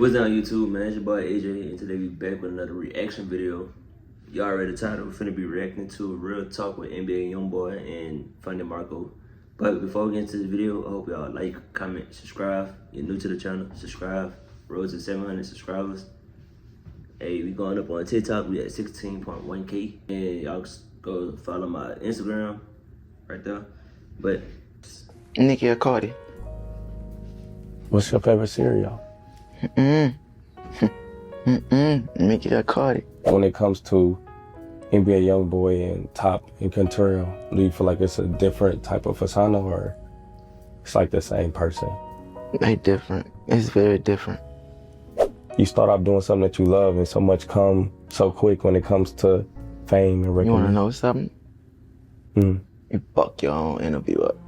What's down YouTube, man? It's your boy AJ, and today we back with another reaction video. Y'all already the title. We're finna be reacting to a real talk with NBA Youngboy and Funny Marco. But before we get into this video, I hope y'all like, comment, subscribe. You're new to the channel, subscribe. Road to 700 subscribers. Hey, we going up on TikTok. We at 16.1K, and y'all go follow my Instagram right there. But Nicki or Cardi? What's your favorite cereal? Nicki or Cardi? When it comes to NBA Youngboy and Top and Contrail, do you feel like it's a different type of persona or it's like the same person? They different. It's very different. You start off doing something that you love and so much come so quick when it comes to fame and You recognition. wanna know something? You fuck your own interview up.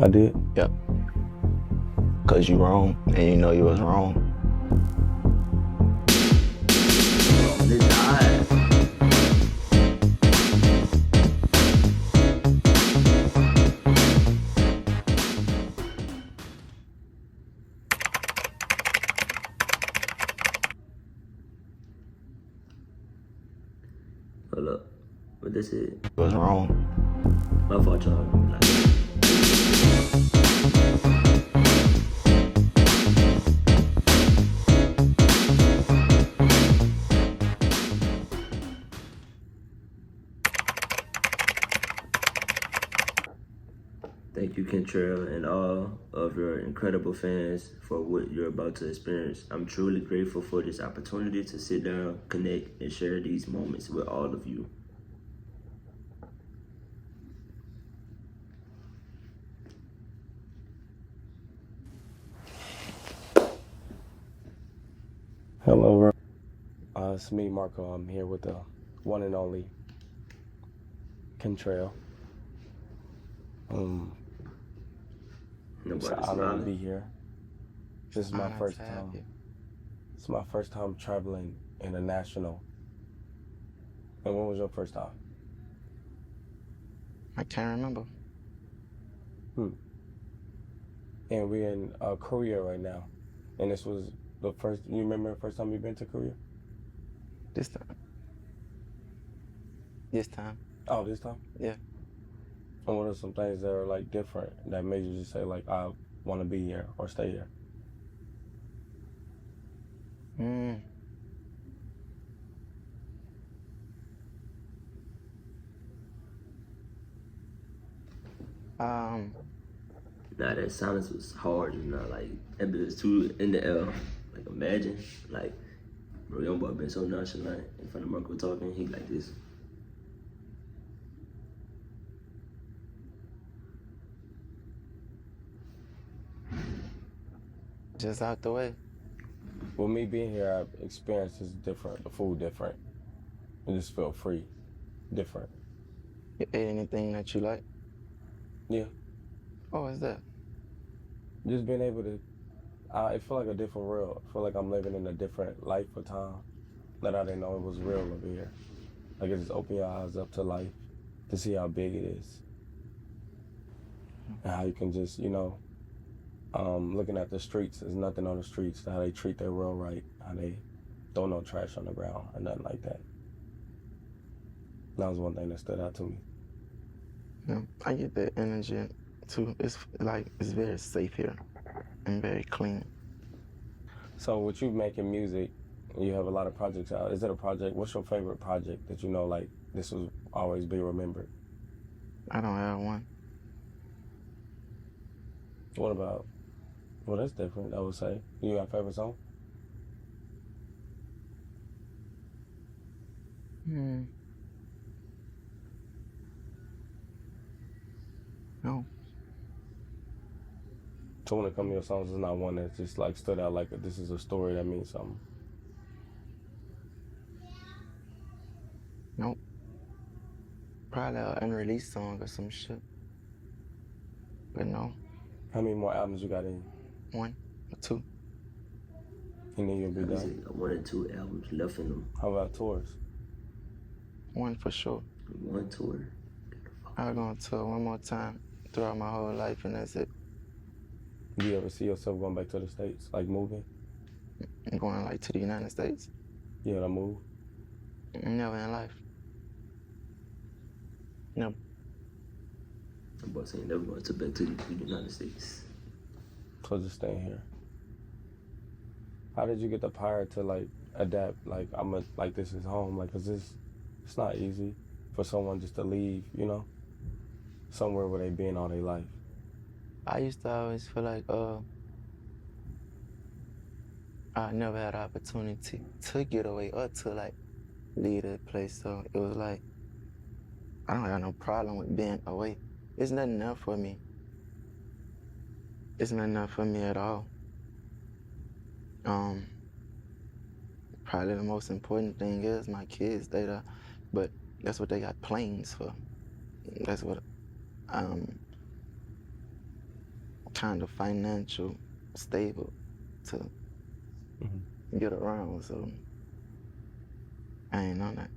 I did? Yep. Cause you wrong and you know you was wrong. hold up, what this is? You was wrong. My fault, y'all. Thank you, Kentrell, and all of your incredible fans for what you're about to experience. I'm truly grateful for this opportunity to sit down, connect, and share these moments with all of you. Hello, it's me, Marco. I'm here with the one and only Contrail. It's an honor to be here. This is my first time. It's my first time traveling international. And when was your first time? I can't remember. And we're in Korea right now. And this was the first, you remember the first time you've been to Korea? This time. This time. Oh, this time? Yeah. And what are some things that are like different that made you just say like, I want to be here or stay here? Nah, that silence was hard, you know, like, that bit was too in the air. Like, imagine, like, bro, Youngboy been so nonchalant in front of Marco talking, he like this. Just out the way. Well, me being here, I've experienced is different, the food different. It just felt free, different. You ate anything that you like? Yeah. Oh, what's that? Just being able to, it felt like a different world. I feel like I'm living in a different life or time that I didn't know it was real over here. Like it just opened your eyes up to life, to see how big it is. And how you can just, you know, looking at the streets, there's nothing on the streets, how they treat their world right, how they throw no trash on the ground or nothing like that. That was one thing that stood out to me. Yeah, I get that energy too. It's like, it's very safe here and very clean. So with you making music, you have a lot of projects out. Is it a project, what's your favorite project that you know like this will always be remembered? I don't have one. What about, well that's different, I would say. You got a favorite song? No. So when it comes to your songs, it's not one that just like stood out like this is a story that means something? Nope. Probably an unreleased song or some shit. But no. How many more albums you got in? 1 or 2. And then you'll be done? 1 or 2 albums left in them. How about tours? 1 for sure. 1 tour. I'll go on tour one more time throughout my whole life and that's it. Do you ever see yourself going back to the States, like moving? I'm going like to the United States. You know, move. Never in life. Never. I'm about to say never going to back to the United States. So just staying here. How did you get the power to like adapt? Like like this is home. Like, 'cause it's not easy for someone just to leave. You know, somewhere where they been all their life. I used to always feel like I never had an opportunity to get away or to like leave that place. So it was like I don't have no problem with being away. It's nothing there for me. It's nothing there for me at all. Probably the most important thing is my kids. They there, but that's what they got planes for. That's what kind of financial stable to get around. So I ain't on that.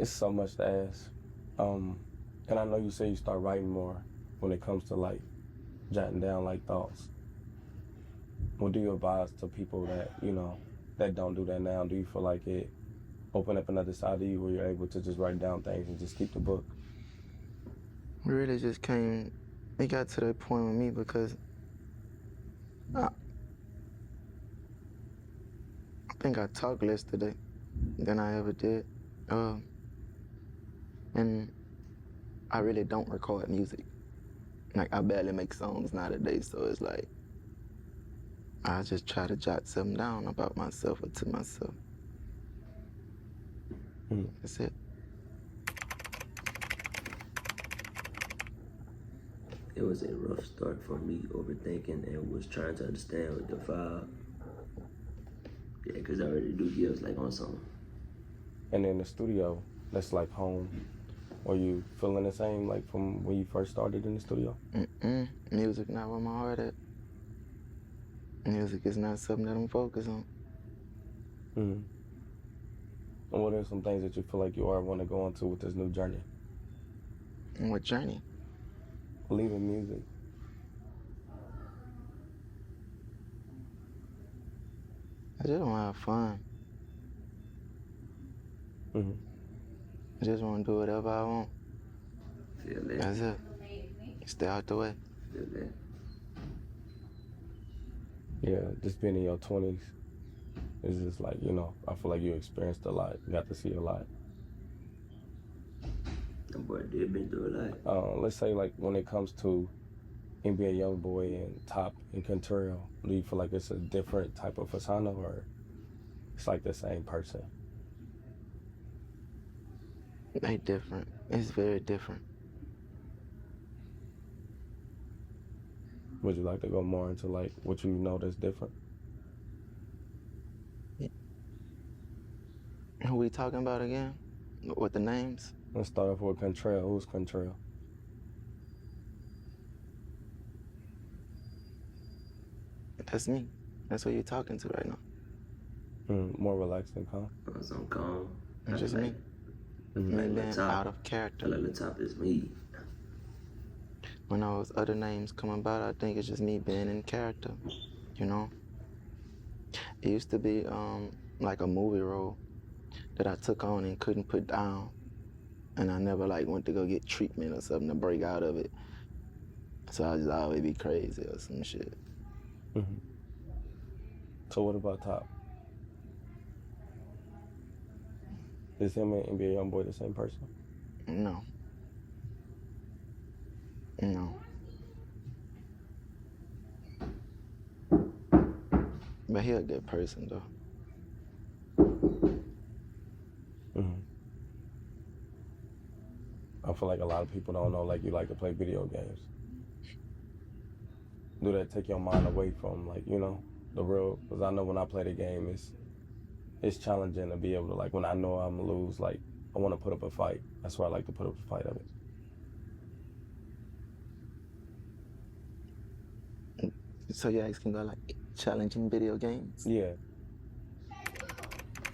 It's so much to ask. And I know you say you start writing more when it comes to like jotting down like thoughts. What do you advise to people that, you know, that don't do that now? Do you feel like it opened up another side of you where you're able to just write down things and just keep the book? It really just came, it got to that point with me because I think I talked less today than I ever did. And I really don't record music. Like, I barely make songs nowadays, so it's like, I just try to jot something down about myself or to myself. That's it. It was a rough start for me, overthinking and was trying to understand what the vibe. Yeah, because I already do gifts like on something. And in the studio, that's like home. Were you feeling the same like from when you first started in the studio? Music not where my heart at. Music is not something that I'm focused on. And what are some things that you feel like you are want to go into with this new journey? And what journey? Leaving music. I just want to have fun. I just want to do whatever I want. Feel that. That's it. Stay out the way. Feel that. Yeah, just being in your 20s is just like, you know, I feel like you experienced a lot, got to see a lot. That boy did been through a lot. Let's say like when it comes to NBA Youngboy and Top and Contrail, do you feel like it's a different type of persona or it's like the same person? They different. It's very different. Would you like to go more into like what you know that's different? Who we talking about again? With the names? Let's start off with Contrail. Who's Contrail? That's me. That's who you're talking to right now. More relaxed and calm? So calm. It's just me. Me being out of character. I like the top is me. When those other names come about, I think it's just me being in character, you know? It used to be like a movie role that I took on and couldn't put down. And I never like went to go get treatment or something to break out of it. So I just always be crazy or some shit. So what about Top? Is him and NBA Youngboy the same person? No. No. But he a good person though. I feel like a lot of people don't know like you like to play video games. Do that take your mind away from like, you know, the real, because I know when I play the game, it's challenging to be able to like, when I know I'm gonna lose, like I want to put up a fight. That's why I like to put up a fight of it. So you're asking about like challenging video games? Yeah.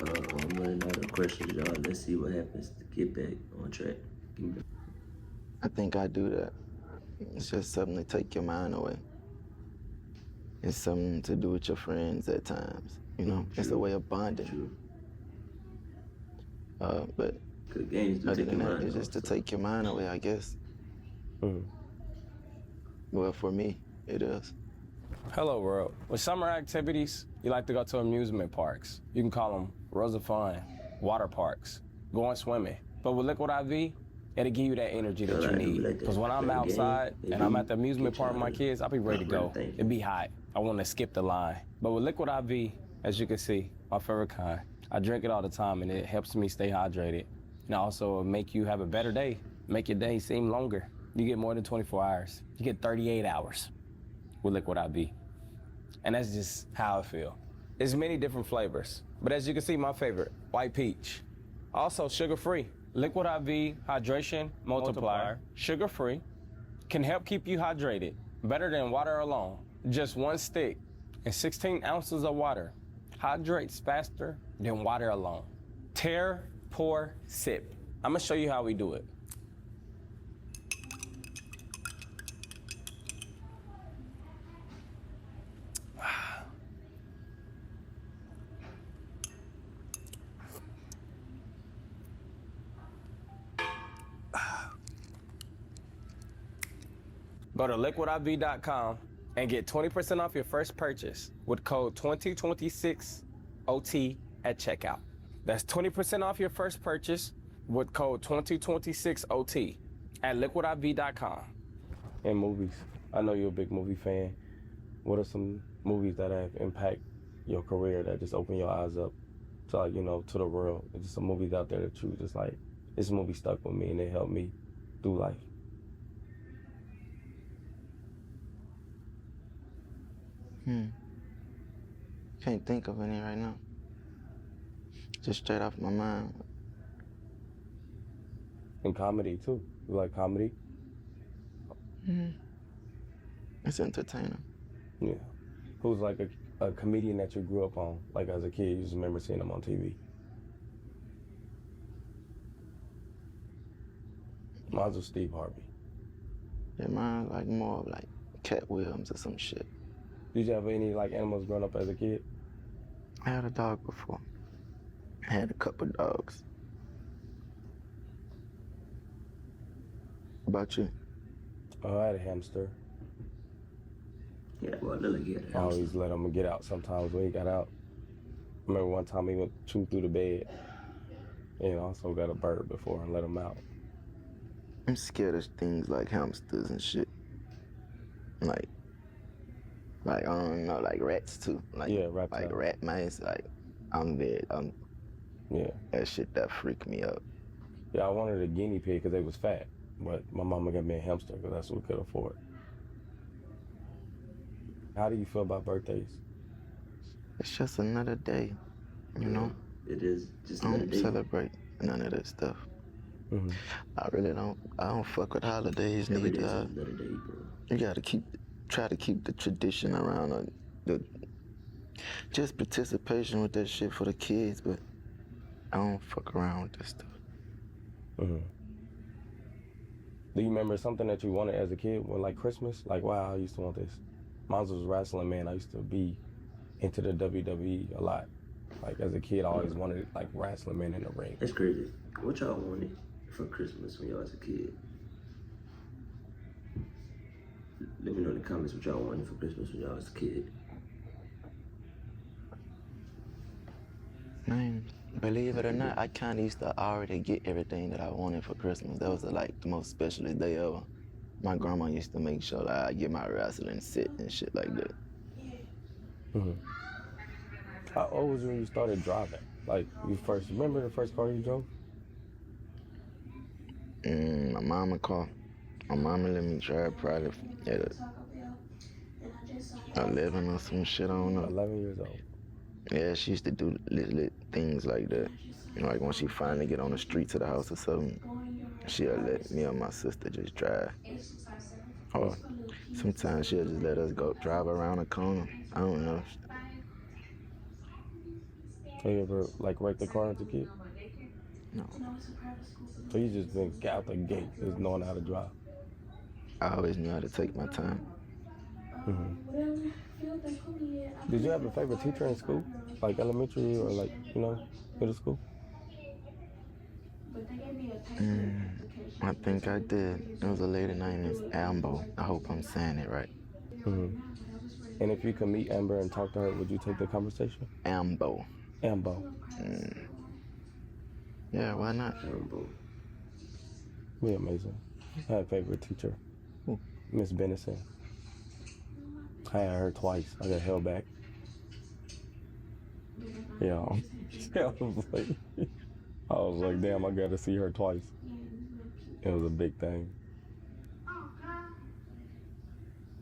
I'm running out of questions, y'all. Let's see what happens to get back on track. I think I do that. It's just something to take your mind away. It's something to do with your friends at times. You know, it's a True. way of bonding. True. But Good games do other take than your that, mind it's off. just to So. take your mind away, I guess. Mhm. Well, for me, it is. Hello, world. With summer activities, you like to go to amusement parks. You can call them rows of fun, water parks, going swimming. But with Liquid IV, it'll give you that energy that Girl, you I do need. like that. Because when I'm Playing outside game, and I'm at the maybe amusement get park with my y'all kids, I'll be ready to not really go. thinking. It'd be hot. I want to skip the line. But with Liquid IV, as you can see, my favorite kind, I drink it all the time and it helps me stay hydrated. And also it'll make you have a better day, make your day seem longer. You get more than 24 hours. You get 38 hours with Liquid IV. And that's just how I feel. There's many different flavors, but as you can see, my favorite, white peach. Also sugar-free. Liquid IV Hydration Multiplier, sugar-free, can help keep you hydrated, better than water alone. Just one stick and 16 ounces of water hydrates faster than water alone. Tear, pour, sip. I'm gonna show you how we do it. Go to liquidiv.com and get 20% off your first purchase with code 2026OT at checkout. That's 20% off your first purchase with code 2026OT at liquidiv.com. And movies. I know you're a big movie fan. What are some movies that have impact your career that just open your eyes up to, like, you know, to the world? There's just some movies out there that you just like, this movie stuck with me and it helped me through life. Can't think of any right now. Just straight off my mind. And comedy too. You like comedy? It's entertaining. Yeah. Who's like a comedian that you grew up on, like as a kid, you just remember seeing him on TV? Mine's was Steve Harvey. Yeah, mine like more of like Cat Williams or some shit. Did you have any like animals growing up as a kid? I had a dog before. I had a couple dogs. About you? Oh, I had a hamster. Yeah, well, look, yeah. I always let him get out sometimes when he got out. I remember one time he went chew through the bed. And also got a bird before and let him out. I'm scared of things like hamsters and shit. Like I don't know, like rats too. Like, Yeah, reptiles. like rat mice. Like Yeah. that shit that freak me out. Yeah, I wanted a guinea pig because they was fat. But my mama got me a hamster because that's what we could afford. How do you feel about birthdays? It's just another day, you know? It is just I another don't day. celebrate none of that stuff. Mm-hmm. I don't fuck with holidays Every neither. day is another day, bro. You gotta try to keep the tradition around, just participation with that shit for the kids, but I don't fuck around with that stuff. Mm-hmm. Do you remember something that you wanted as a kid, when like Christmas? Like, wow, I used to want this. Mine was wrestling, man. I used to be into the WWE a lot. Like as a kid, I always wanted like wrestling men in the ring. That's crazy. What y'all wanted for Christmas when y'all was a kid? Let me know in the comments what y'all wanted for Christmas when y'all was a kid. Man, believe it or not, I kinda used to already get everything that I wanted for Christmas. That was like the most specialist day ever. My grandma used to make sure that I get my wrestling set and shit like that. Mm-hmm. How old was you when you started driving? Like, remember the first car you drove? My mama car. My mama let me drive probably at 11 or some shit, I don't know. 11 years old. Yeah, she used to do little things like that. Like when she finally get on the streets of the house or something, she'll let me or my sister just drive. Or sometimes she'll just let us go drive around the corner. I don't know. Have you ever like wrecked the car as a kid? No. So you just been out the gate, just knowing how to drive. I always knew how to take my time. Did you have a favorite teacher in school, like elementary or like middle school? I think I did. There was a lady named Miss Ambo. I hope I'm saying it right. And if you could meet Amber and talk to her, would you take the conversation? Ambo. Ambo. Yeah, why not? Be amazing. I had a favorite teacher, Who? Miss Benison. I had her twice. I got held back. Yeah. I was like, damn, I got to see her twice. It was a big thing. Oh, God.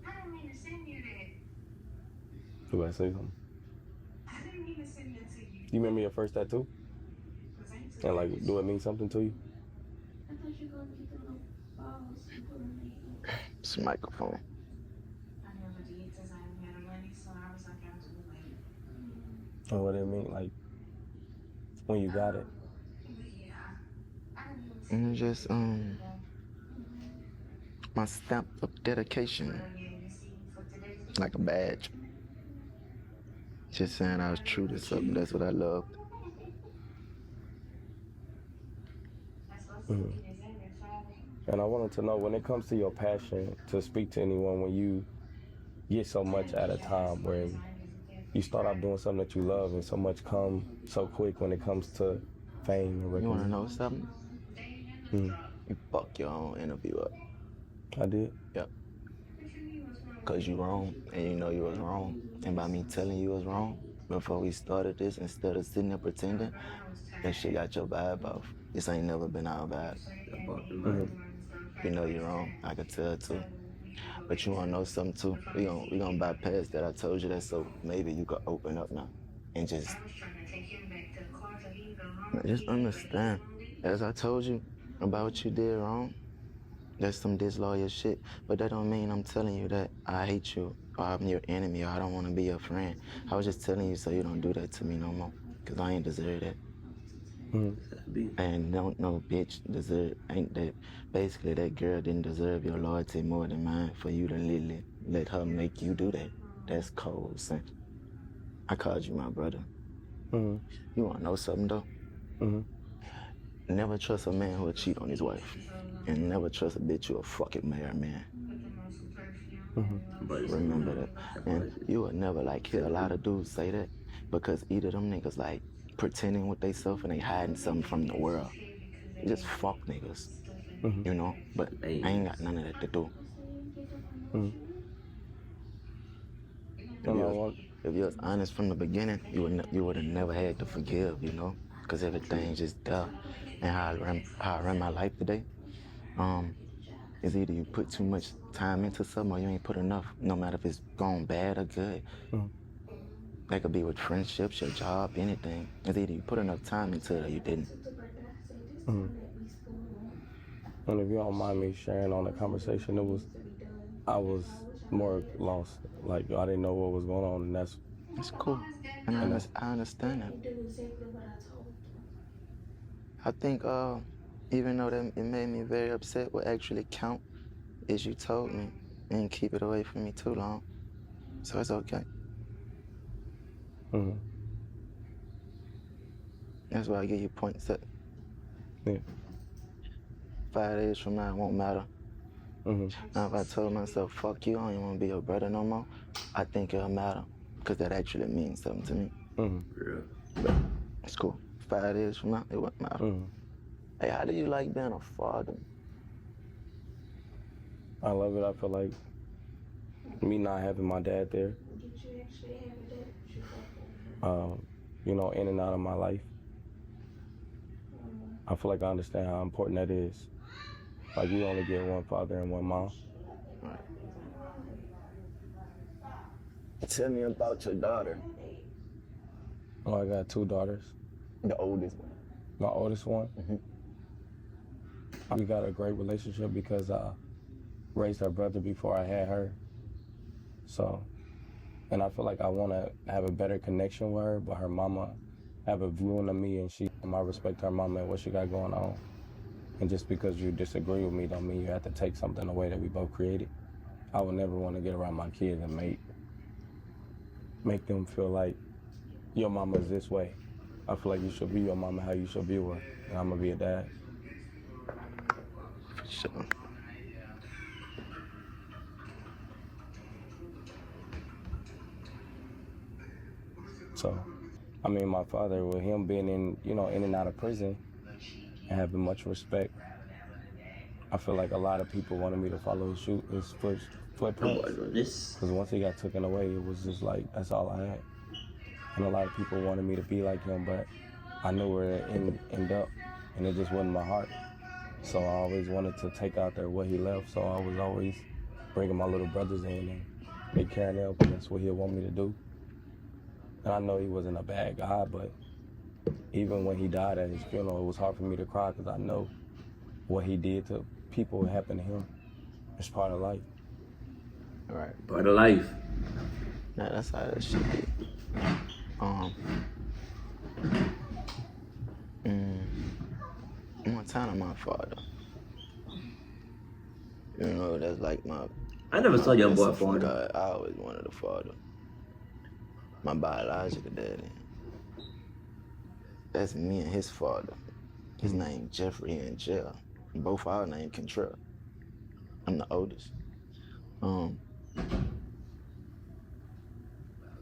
I didn't mean to send you that. Do I say something? I didn't mean to send that to you. You remember your first tattoo? And like, do it mean something to you? I thought you were going to get the little balls and put them in. It's a microphone. I never did because I didn't have the money, so I was like, I'll do it later. Or what it mean, like, when you got it? But yeah, I didn't mean to And send it's just my stamp of dedication, like a badge. Just saying I was true to something. That's what I loved. And I wanted to know, when it comes to your passion to speak to anyone, when you get so much at a time, where you start off doing something that you love and so much come so quick when it comes to fame and You want to recognition. know something? You fuck your own interview up. I did. Yep. Because you wrong, and you know you was wrong. And by me telling you was wrong, before we started this, instead of sitting there pretending, that shit got your vibe off. This ain't never been our vibe. You know you're wrong. I could tell too. But you wanna know something too? We gonna bypass that. I told you that, so maybe you could open up now and just understand. As I told you about what you did wrong, that's some disloyal shit. But that don't mean I'm telling you that I hate you or I'm your enemy or I don't want to be your friend. I was just telling you so you don't do that to me no more, cause I ain't deserve that. And no bitch deserve, ain't that, basically that girl didn't deserve your loyalty more than mine for you to literally let her make you do that. That's cold, son. I called you my brother. You wanna know something though? Never trust a man who'll cheat on his wife. And never trust a bitch who'll fucking marry man. Remember that. And you will never like hear a lot of dudes say that, because either them niggas like pretending with they self and they hiding something from the world. They just fuck niggas, you know? But I ain't got none of that to do. If you was honest from the beginning, you would have never had to forgive, you know? Because everything's just there. And how I run my life today, is either you put too much time into something or you ain't put enough, no matter if it's gone bad or good. That could be with friendships, your job, anything. It's either you put enough time into it or you didn't. And if you don't mind me sharing on the conversation, I was more lost. Like, I didn't know what was going on, and that's cool. And I understand that. I think even though that it made me very upset, what actually count is you told me and keep it away from me too long. So it's okay. That's why I give you points that 5 days from now it won't matter. Now if I told myself, fuck you, I don't even want to be your brother no more, I think it'll matter, because that actually means something to me. But it's cool. 5 days from now, it won't matter. Hey, how do you like being a father? I love it. I feel like me not having my dad there, you know, in and out of my life, I feel like I understand how important that is. Like, you only get one father and one mom. Right. Tell me about your daughter. Oh, I got 2 daughters. The oldest one. My oldest one. We got a great relationship because I raised her brother before I had her. So, and I feel like I want to have a better connection with her, but her mama have a view on me, and I respect her mama and what she got going on. And just because you disagree with me don't mean you have to take something away that we both created. I would never want to get around my kids and make them feel like your mama is this way. I feel like you should be your mama how you should view her, and I'm gonna be a dad. For sure. So, I mean, my father, with him being in and out of prison and having much respect, I feel like a lot of people wanted me to follow his I'm footprints. watching this. Because once he got taken away, it was just like, that's all I had. And a lot of people wanted me to be like him, but I knew where it ended up, and it just wasn't my heart. So I always wanted to take out there what he left, so I was always bringing my little brothers in and take care of them, because that's what he'd want me to do. And I know he wasn't a bad guy, but even when he died at his funeral, it was hard for me to cry because I know what he did to people what happened to him. It's part of life. Right. Part of life. Nah, that's how that should be. Montana, my father. You know, that's like my. I never saw Youngboy that's a father. father. I always wanted a father. My biological daddy. That's me and his father. His name Jeffrey in jail. Both our name Contrell. I'm the oldest.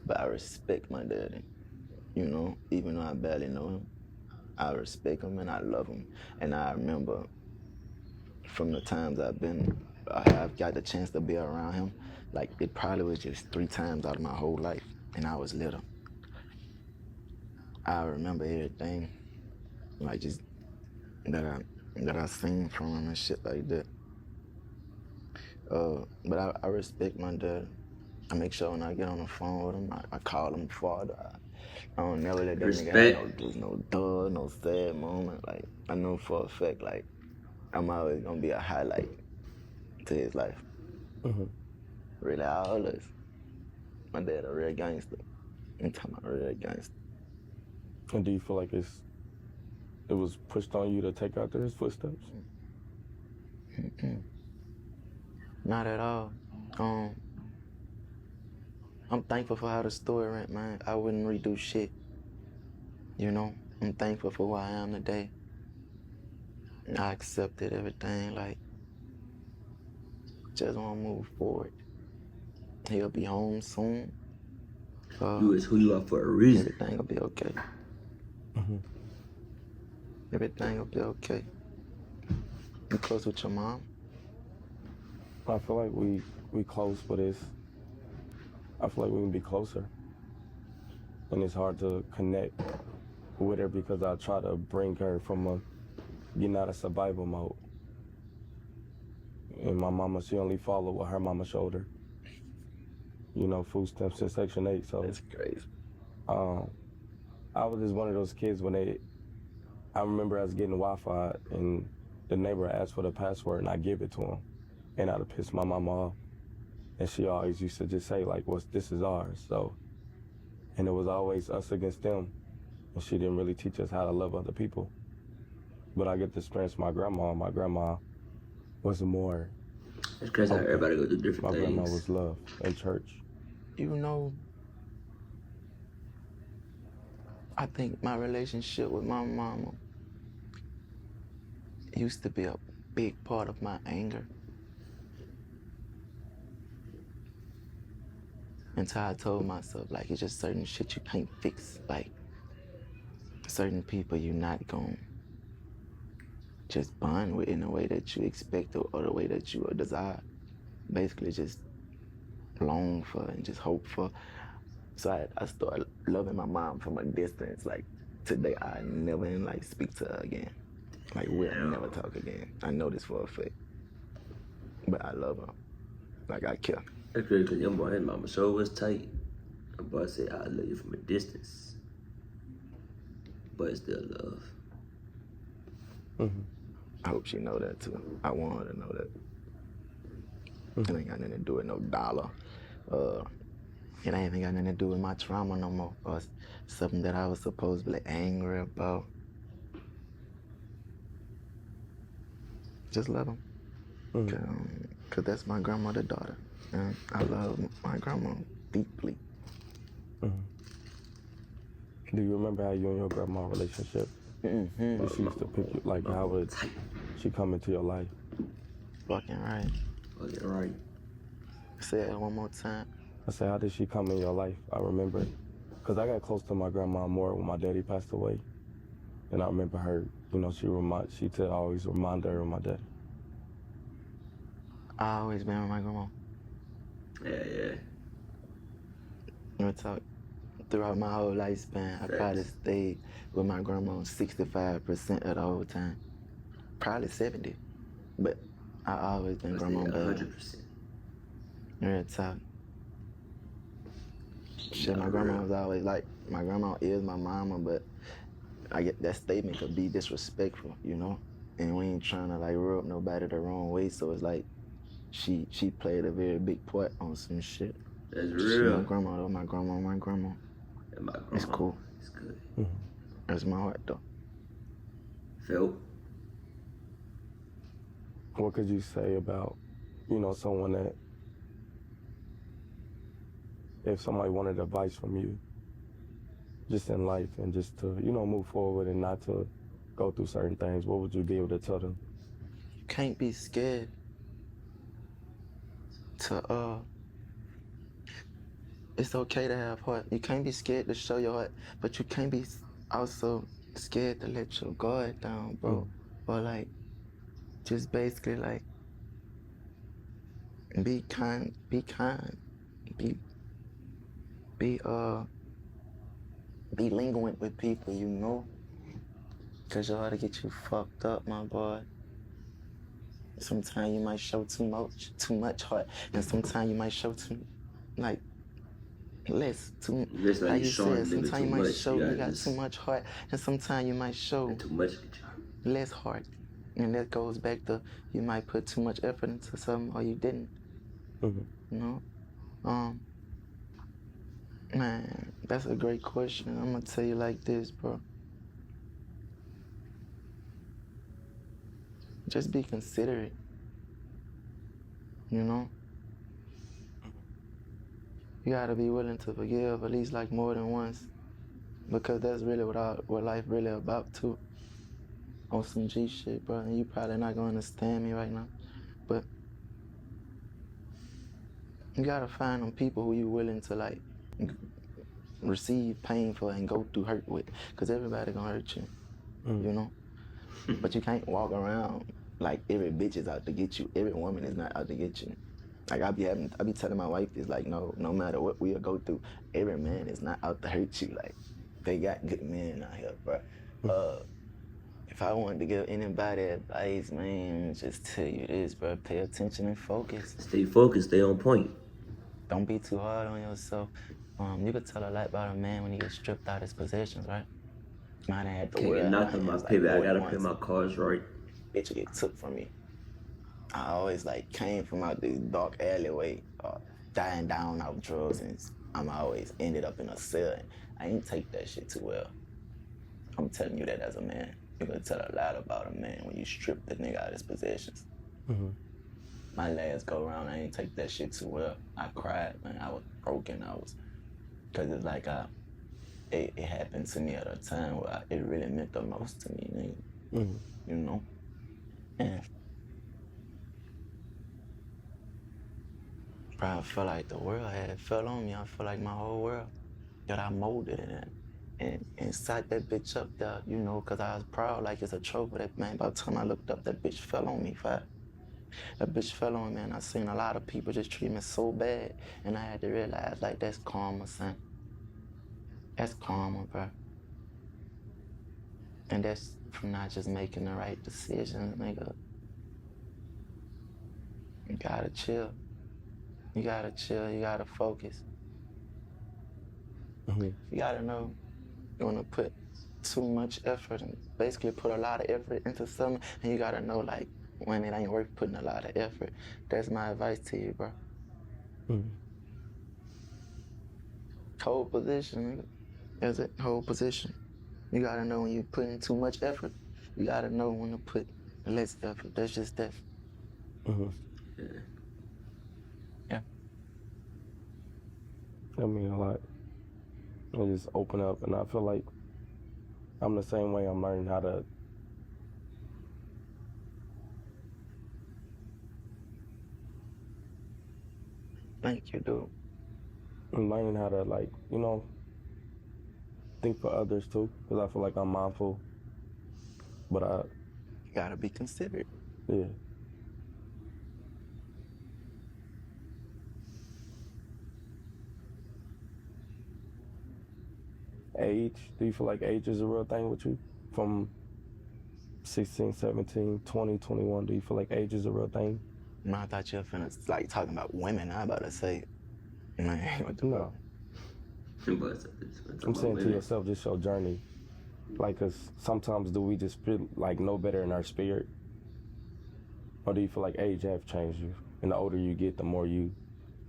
But I respect my daddy. You know, even though I barely know him, I respect him and I love him. And I remember from the times I've got the chance to be around him, like it probably was just 3 times out of my whole life, and I was little. I remember everything, like just that I seen from him and shit like that. But I respect my dad. I make sure when I get on the phone with him, I call him father. I don't never let that nigga have no dull, no sad moment. Like, I know for a fact, like, I'm always gonna be a highlight to his life. Mm-hmm. Really, all of us. My dad a real gangster. I'm talking about a real gangster. And do you feel like it was pushed on you to take after his footsteps? Not at all. I'm thankful for how the story went, man. I wouldn't redo shit. You know, I'm thankful for who I am today. I accepted everything, like, just wanna move forward. He'll be home soon. You is who you are for a reason. Everything will be okay. Mm-hmm. Everything will be okay. You close with your mom? I feel like we close, but I feel like we can be closer. And it's hard to connect with her because I try to bring her from getting out of survival mode. And my mama, she only followed what her mama showed her. You know, food stamps in Section 8, so. That's crazy. I was just one of those kids I remember us getting Wi-Fi and the neighbor asked for the password and I give it to him. And I'd have pissed my mama off. And she always used to just say, like, this is ours, so. And it was always us against them. And she didn't really teach us how to love other people. But I get to experience my grandma. My grandma was more. It's crazy how everybody go through different My things. grandma was love in church. You know, I think my relationship with my mama used to be a big part of my anger. Until I told myself, like, it's just certain shit you can't fix. Like, certain people you're not gonna just bond with in the way that you expect or the way that you desire. Basically just long for and just hope for. So I started loving my mom from a distance. Like, today I never like speak to her again. Like, we'll never talk again. I know this for a fact. But I love her. Like, I care. That's crazy because Youngboy, his mama show was tight. My boy said, I love you from a distance. But it's still love. Mm-hmm. I hope she know that too. I want her to know that. Mm-hmm. It ain't got nothing to do with no dollar. It ain't even got nothing to do with my trauma no more. Or something that I was supposedly angry about. Just love them. Cause that's my grandmother's daughter, and I love my grandma deeply. Do you remember how you and your grandma relationship? Did she used to pick you, like how would she come into your life? Fucking right. Okay, right. Say it one more time. I said, how did she come in your life? I remember, because I got close to my grandma more when my daddy passed away. And I remember her, you know, she'd always remind her of my daddy. I always been with my grandma. Yeah. Real talk. Throughout my whole lifespan, I probably stayed with my grandma 65% of the whole time. Probably 70, but I always been grandma baby. 100%. Real talk. Shit, my grandma was always like, my grandma is my mama, but I get that statement could be disrespectful, you know? And we ain't trying to like rub nobody the wrong way, so it's like she played a very big part on some shit. That's She real. my grandma though, my grandma. And my grandma. It's cool. It's good. That's my heart though. Phil? What could you say about, you know, someone that, if somebody wanted advice from you, just in life and just to, you know, move forward and not to go through certain things, what would you be able to tell them? You can't be scared to, it's okay to have heart. You can't be scared to show your heart, but you can't be also scared to let your guard down, bro. Or like, just basically like, be kind, be lenient with people, you know? Cause your heart to get you fucked up, my boy. Sometimes you might show too much heart, and sometimes you might show less. How you said, sometimes you might show you got too much heart, and sometimes you might show too much less heart. And that goes back to you might put too much effort into something or you didn't. You know? Man, that's a great question. I'm gonna tell you like this, bro. Just be considerate. You know? You gotta be willing to forgive at least like more than once. Because that's really what life really about too. On some G shit, bro. And you probably not gonna understand me right now. But you gotta find them people who you willing to like receive pain for and go through hurt with. Cause everybody gonna hurt you. You know? But you can't walk around like every bitch is out to get you. Every woman is not out to get you. Like I be telling my wife this, like, no matter what we'll go through, every man is not out to hurt you. Like, they got good men out here, bro. If I wanted to give anybody advice, man, just tell you this, bro. Pay attention and focus. Stay focused, stay on point. Don't be too hard on yourself. You could tell a lot about a man when he gets stripped out his possessions, right? Mine had to Can't get knocked on my pivot. I gotta play my cards right. Bitch get took from me. I always like came from out this dark alleyway, dying down off drugs, and I'm always ended up in a cell. And I ain't take that shit too well. I'm telling you that as a man. You can tell a lot about a man when you strip the nigga out of his possessions. My last go around, I ain't take that shit too well. I cried, man. I was broken. Cause it's like it happened to me at a time where it really meant the most to me, nigga. You know? And I felt like the world had fell on me. I feel like my whole world that I molded it in. And sat that bitch up there, you know, cause I was proud like it's a trophy. That man, by the time I looked up, that bitch fell on me, That bitch fell on me, and I seen a lot of people just treat me so bad. And I had to realize, like, that's karma, son. That's karma, bro. And that's from not just making the right decisions, nigga. You gotta chill. You gotta focus. You gotta know you wanna put too much effort and basically put a lot of effort into something, and you gotta know, like, when it ain't worth putting a lot of effort. That's my advice to you, bro. Hold position, nigga. That's it, hold position. You gotta know when you're putting too much effort. You gotta know when to put less effort. That's just that. Mm-hmm. Yeah. Yeah. I mean, a lot. I just open up, and I feel like I'm the same way. I'm learning how to. Thank you, dude. I'm learning how to, like, think for others too, because I feel like I'm mindful. But You gotta be considerate. yeah. Age, do you feel like age is a real thing with you? From 16, 17, 20, 21, do you feel like age is a real thing? Man, I thought you were finna like talking about women. I about to say, man, what the No. But I'm saying to yourself, just your journey. Like, cause sometimes do we just feel like know better in our spirit? Or do you feel like age have changed you? And the older you get, the more you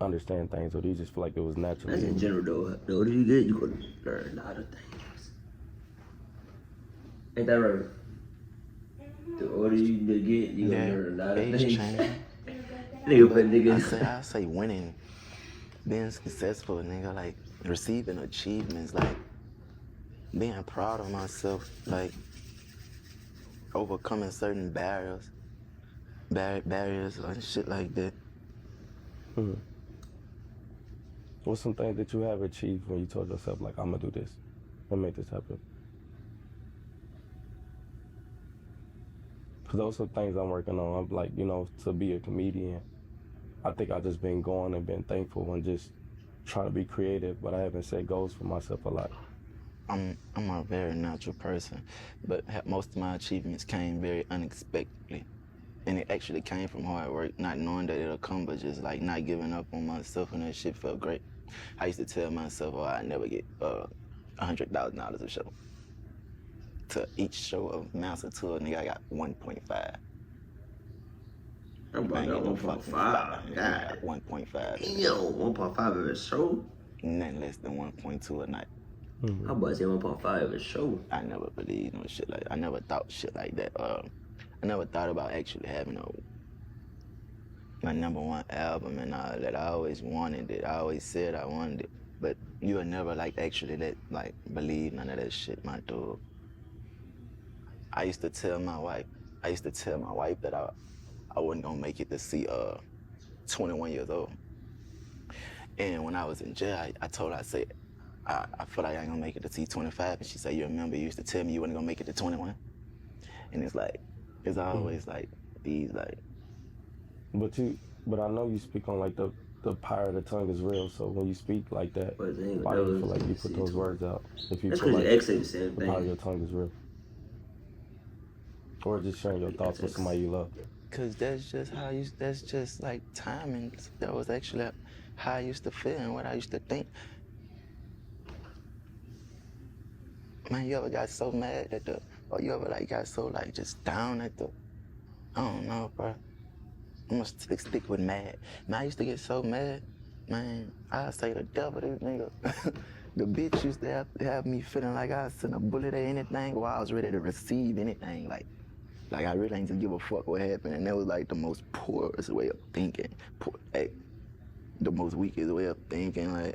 understand things, or do you just feel like it was naturally That's in in you? general though. The older you get, you gonna learn a lot of things. Ain't that right? The older you get, you gonna Yeah, learn a lot of age things. changing. Nigga, But but nigga. I say winning, being successful, nigga, like receiving achievements, like being proud of myself, like overcoming certain barriers and shit like that. Mhm. What's some things that you have achieved when you told yourself, like, I'm gonna do this and make this happen? Because those are things I'm working on. I'm like, to be a comedian, I think I've just been going and been thankful and just trying to be creative, but I haven't set goals for myself a lot. I'm a very natural person, but most of my achievements came very unexpectedly. And it actually came from hard work, not knowing that it'll come, but just like not giving up on myself, and that shit felt great. I used to tell myself, oh, I never get $100,000 a show. To each show of Master Tour, nigga, I got 1.5. I'm I about ain't that get no 1.5. fucking 5. I God. got 1.5. Yo, 1.5 of a show? Nothing less than 1.2 a night. Mm-hmm. I'm about to say 1.5 of a show. I never believed no shit like I never thought shit like that. I never thought about actually having my #1 album and all that. I always wanted it. I always said I wanted it. But you would never like actually believe none of that shit, my dude. I used to tell my wife that I wasn't gonna make it to see 21 years old. And when I was in jail, I told her, I said, I feel like I ain't gonna make it to see 25. And she said, you remember you used to tell me you wasn't gonna make it to 21? And it's always like these like. But I know you speak on like the power of the tongue is real. So when you speak like that, But they ain't why do you never feel like you put see those 20. words out? If you That's feel because like you actually the same the power of your thing. tongue is real, or just sharing your thoughts with somebody you love. Cause that's just like timing. That was actually how I used to feel and what I used to think. Man, you ever got so mad or you ever like got so like just down I don't know, bro. I'm gonna stick with mad. Man, I used to get so mad, man, I say the devil, this nigga. The bitch used to have me feeling like I sent a bullet at anything or I was ready to receive anything. Like I really ain't to give a fuck what happened. And that was like the most poorest way of thinking. The most weakest way of thinking.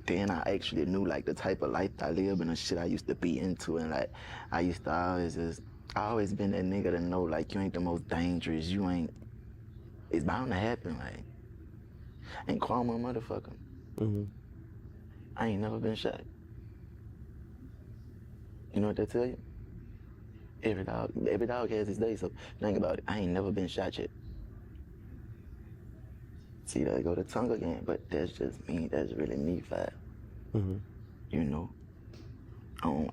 Then I actually knew like the type of life I live and the shit I used to be into. And like, I used to I always been that nigga to know like you ain't the most dangerous. It's bound to happen. Like, ain't karma a motherfucker. Mm-hmm. I ain't never been shot. You know what that tell you? Every dog has his day, so think about it. I ain't never been shot yet. See, there go the tongue again, but that's just me. That's really me, Five. Mm-hmm. You know?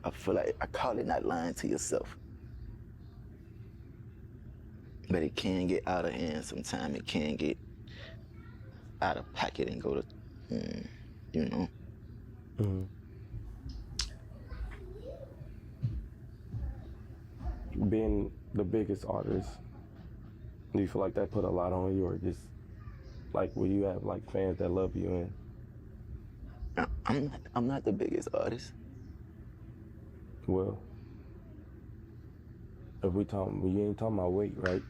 I feel like I call it not lying to yourself. But it can get out of hand sometimes. It can get out of pocket and go to, you know? Mm-hmm. Being the biggest artist, do you feel like that put a lot on you, or just like will you have like fans that love you and I'm not the biggest artist. well, If we talking, you ain't talking about weight, right?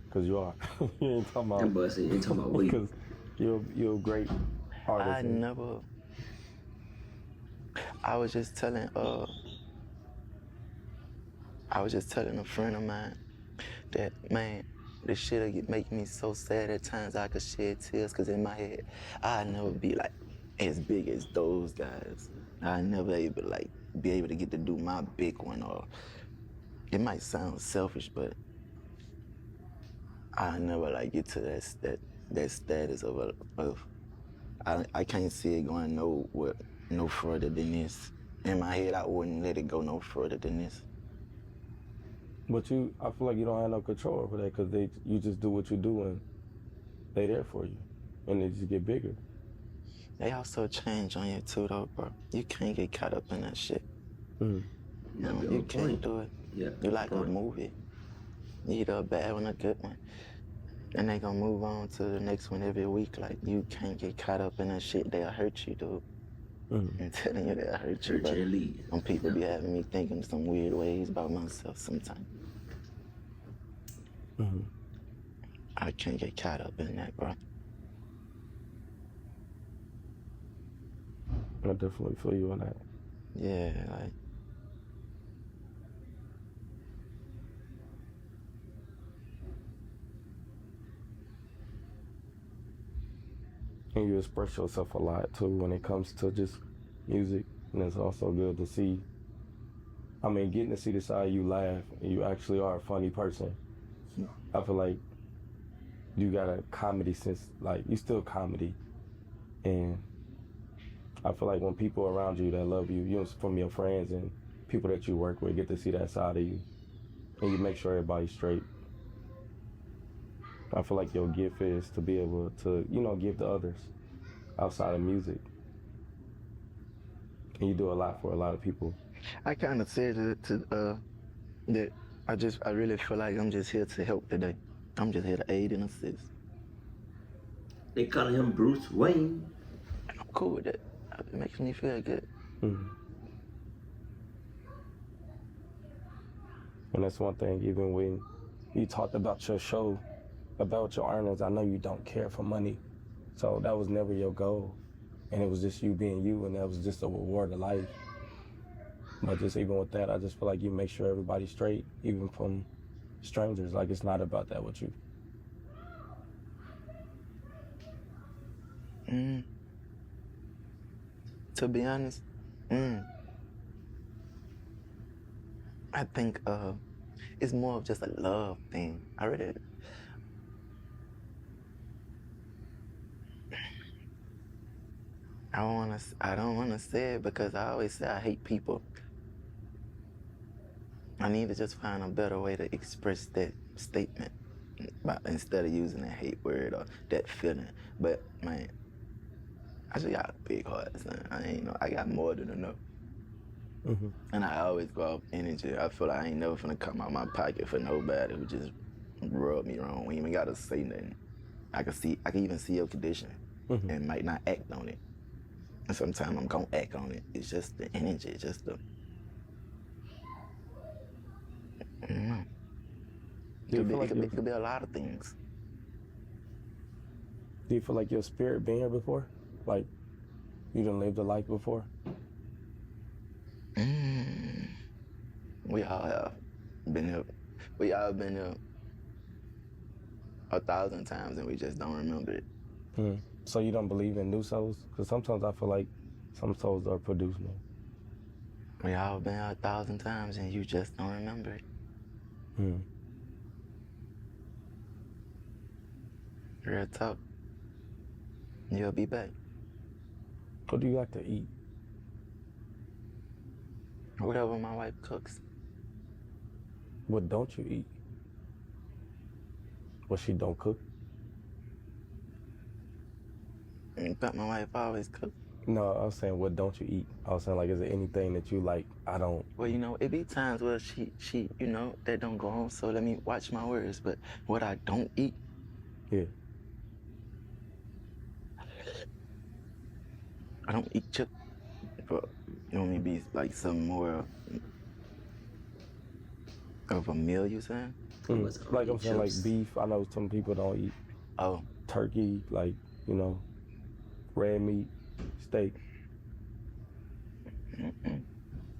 Because you are. You ain't talking That about boy said, ain't talking about weight. because you're a great artist. I never. I was just telling a friend of mine that, man, this shit'll make me so sad at times I could shed tears, because in my head, I'd never be like as big as those guys. I'd never be able to get to do my big one, or it might sound selfish, but I never like get to that status of I can't see it going no further than this. In my head, I wouldn't let it go no further than this. But I feel like you don't have no control over that, because you just do what you do and they there for you, and they just get bigger. They also change on you too, though, bro. You can't get caught up in that shit. You can't do it. Yeah. You like a movie. You either a bad one or a good one. And they gonna move on to the next one every week. Like, you can't get caught up in that shit. They'll hurt you, dude. I'm telling you, they'll hurt you, bro. Some people be having me thinking some weird ways about myself sometimes. I can't get caught up in that, bro. I definitely feel you on that. Yeah, like, And you express yourself a lot too when it comes to just music, and it's also good to see. I mean, getting to see the side you laugh, and you actually are a funny person. I feel like you got a comedy sense, like you still comedy, and I feel like when people around you that love you, from your friends and people that you work with, get to see that side of you, and you make sure everybody's straight. I feel like your gift is to be able to, give to others outside of music. And you do a lot for a lot of people. I kind of said that I really feel like I'm just here to help today. I'm just here to aid and assist. They calling him Bruce Wayne. I'm cool with that. It makes me feel good. And that's one thing, even when you talked about your show, about your earnings, I know you don't care for money. So that was never your goal. And it was just you being you, and that was just a reward of life. But just even with that, I just feel like you make sure everybody's straight, even from strangers. Like, it's not about that with you. To be honest, I think it's more of just a love thing. I don't wanna say it, because I always say I hate people. I need to just find a better way to express that statement, instead of using that hate word or that feeling. But man, I just got a big heart, son. I got more than enough. And I always go off energy. I feel like I ain't never finna come out my pocket for nobody who just rub me wrong. We ain't even gotta say nothing. I can even see your condition and might not act on it. And sometimes I'm gonna act on it. It's just the energy, just the. I don't know. It could be a lot of things. Do you feel like your spirit been here before? Like, you done lived a life before? We all have been here. We all been here 1,000 times, and we just don't remember it. So you don't believe in new souls? Because sometimes I feel like some souls are produced new. We all been here 1,000 times, and you just don't remember it. Real talk. You'll be back. What do you like to eat? Whatever my wife cooks. What don't you eat? What she don't cook? But my wife always cooks. No, I was saying, what don't you eat? I was saying, like, is there anything that you like, I don't? Well, it be times where she, that don't go on, so let me watch my words. But what I don't eat. Yeah. I don't eat chips. But you want me to be like something more Of a meal, you saying? What's up, Like I'm saying, like chips? beef. I know some people don't eat Oh, turkey, like, you know, red meat, steak.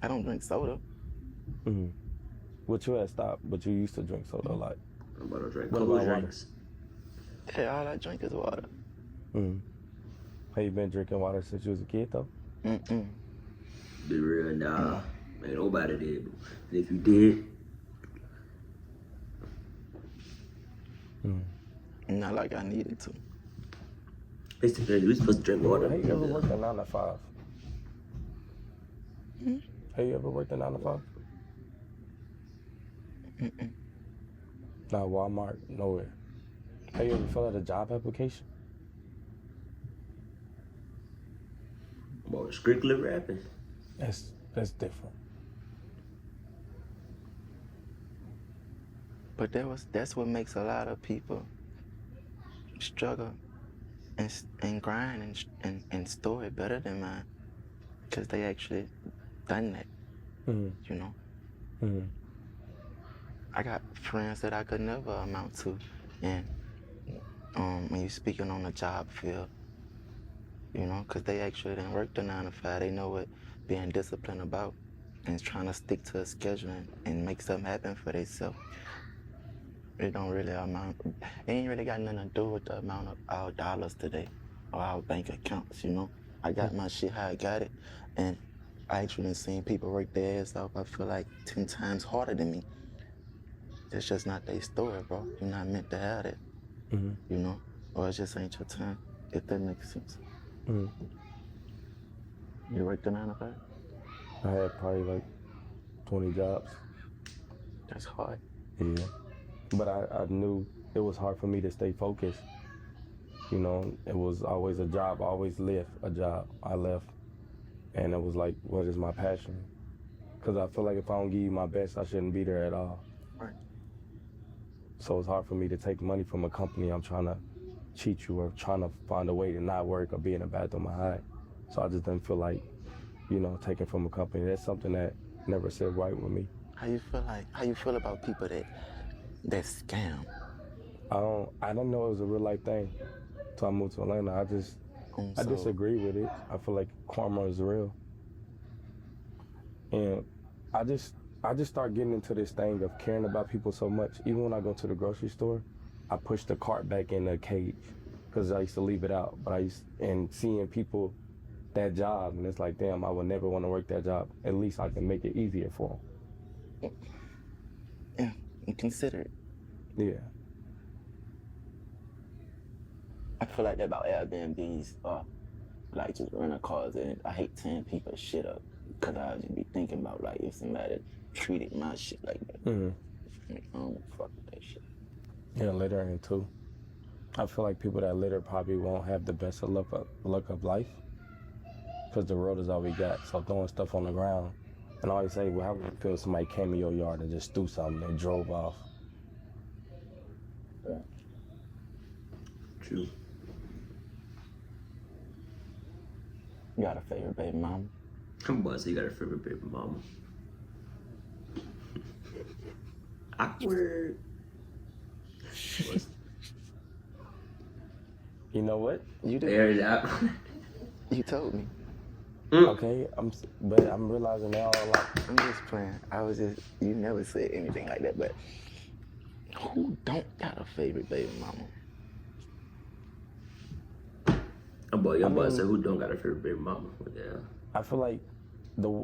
I don't drink soda. Mm-hmm. But you had stopped, but you used to drink soda a lot. I'm about to drink What cold about water? drinks. Yeah, all I drink is water. Mm-hmm. Have you been drinking water since you was a kid, though? Mm-mm. Be real, nah. Ain't nobody did. But if you did, Not like I needed to. it's the thing. We supposed to drink water. Have you ever worked a 9 to 5? Have you ever worked a 9 to 5? Not Walmart, nowhere. Have you ever filled out a job application? Boy, strictly rapping. That's different. But that's what makes a lot of people struggle and grind and store it better than mine. Because they actually done that, you know? Mm-hmm. I got friends that I could never amount to. And when you're speaking on the job field, you know, because they actually didn't work the 9 to 5. They know what being disciplined about and trying to stick to a schedule and make something happen for themselves. It don't really amount, it ain't really got nothing to do with the amount of our dollars today or our bank accounts, you know? I got my shit how I got it, and I actually seen people work their ass off, I feel like 10 times harder than me. That's just not their story, bro. You're not meant to have it, you know? Or it just ain't your time, if that makes sense. You worked the 9 to 5? I had probably like 20 jobs. That's hard. Yeah. But I knew it was hard for me to stay focused. You know, it was always a job, I always left a job. I left, and it was like, what is my passion? Because I feel like if I don't give you my best, I shouldn't be there at all. Right. So it's hard for me to take money from a company I'm trying to cheat you or trying to find a way to not work or be in the bathroom or hide. So I just didn't feel like, you know, taking from a company. That's something that never sit right with me. How you feel about people that scam? I didn't know it was a real life thing until I moved to Atlanta. I disagree with it. I feel like karma is real. And I just start getting into this thing of caring about people so much. Even when I go to the grocery store, I push the cart back in the cage because I used to leave it out. But and seeing people that job, and it's like, damn, I would never want to work that job. At least I can make it easier for them. Yeah, and consider it. Yeah. I feel like that about Airbnbs or like just rental cars, and I hate tearing people's shit up because I just be thinking about like if somebody treated my shit like that. I don't fuck with that shit. Yeah, littering too. I feel like people that litter probably won't have the best of luck of life because the road is all we got. So throwing stuff on the ground, and I always say, well, how would you feel if somebody came in your yard and just threw something and drove off? Yeah. True. You got a favorite baby mama? I'm about to say you got a favorite baby mama. Awkward. You know what? You did. There's awkward. You told me. Okay, but I'm realizing now, like, I'm just playing. You never said anything like that, but who don't got a favorite baby mama? I'm about to say who don't got a favorite baby mama. Yeah. I feel like the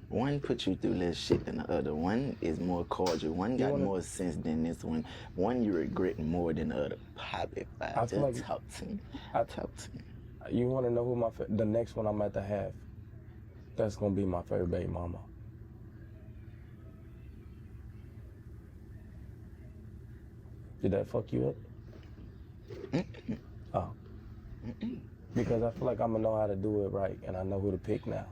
one put you through less shit than the other. One is more cordial. One got more sense than this one. One you regret more than the other. Pop it, I feel like talk to me. Talk to me. You want to know who the next one I'm at to have? That's gonna be my favorite baby mama. Did that fuck you up? Oh. Because I feel like I'm gonna know how to do it right, and I know who to pick now.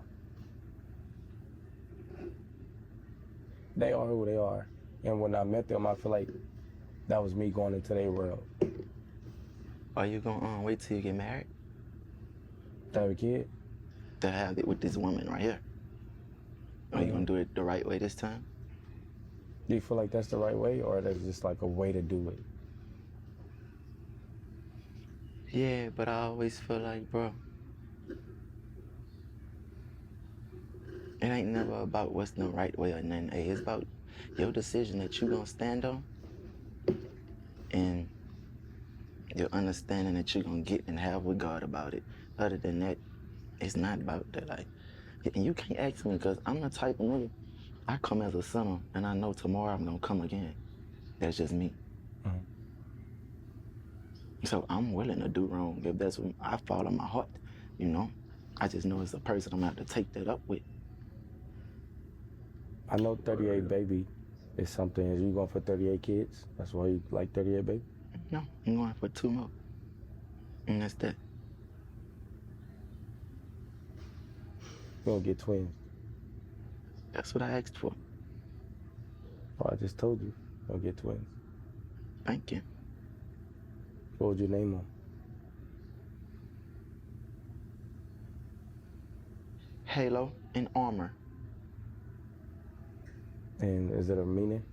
They are who they are, and when I met them, I feel like that was me going into their world. Are you gonna wait till you get married To have a kid? to have it with this woman right here? Are you gonna do it the right way this time? Do you feel like that's the right way, or that's just like a way to do it? Yeah, but I always feel like, bro, it ain't never about what's the right way or nothing. Hey, it's about your decision that you gonna stand on and your understanding that you're gonna get and have with God about it. Other than that, it's not about that. Like, and you can't ask me because I'm the type of nigga, I come as a sinner and I know tomorrow I'm gonna come again. That's just me. Mhm. So I'm willing to do wrong if that's what I follow my heart, you know? I just know as a person I'm gonna have to take that up with. I know 38 baby is something. Is you going for 38 kids? That's why you like 38 baby? No, I'm going for 2 more. And that's that. You gonna get twins. That's what I asked for. Oh, I just told you. You gonna get twins. Thank you. What would you name them? Halo and armor. And is it a meaning?